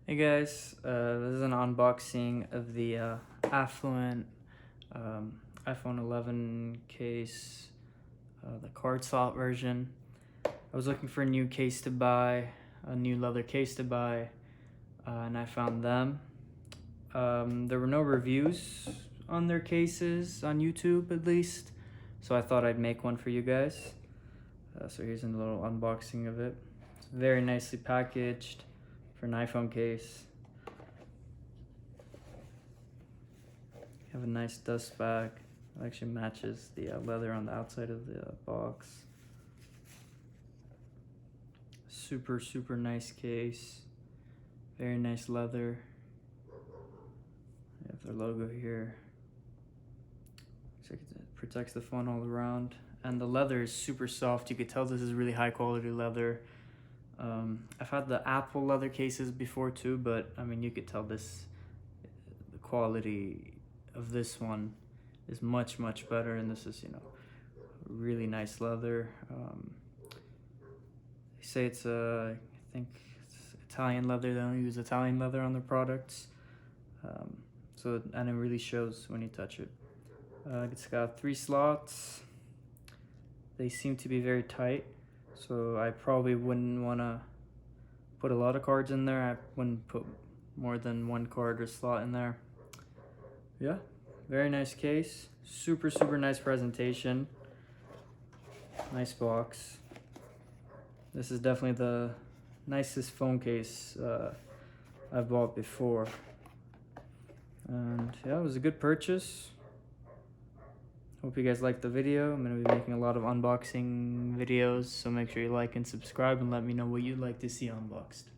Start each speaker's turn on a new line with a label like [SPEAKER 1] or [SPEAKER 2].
[SPEAKER 1] Hey guys, this is an unboxing of the Affluent iPhone 11 case, the card slot version. I was looking for a new case to buy, a new leather case to buy, and I found them. There were no reviews on their cases, on YouTube at least, so I thought I'd make one for you guys. So here's a little unboxing of it. It's very nicely packaged for an iPhone case. You have a nice dust bag. It actually matches the leather on the outside of the box. Super nice case. Very nice leather. You have their logo here. Looks like it protects the phone all around. And the leather is super soft. You could tell this is really high quality leather. I've had the Apple leather cases before too, but I mean, you could tell the quality of this one is much better, and this is, really nice leather. They say it's I think it's Italian leather. They only use Italian leather on their products, and it really shows when you touch it. It's got 3 slots. They seem to be very tight, so I probably wouldn't want to put a lot of cards in there. I wouldn't put more than 1 card or slot in there. Yeah, very nice case. Super nice presentation. Nice box. This is definitely the nicest phone case I've bought before. And yeah, it was a good purchase. Hope you guys liked the video. I'm going to be making a lot of unboxing videos, so make sure you like and subscribe and let me know what you'd like to see unboxed.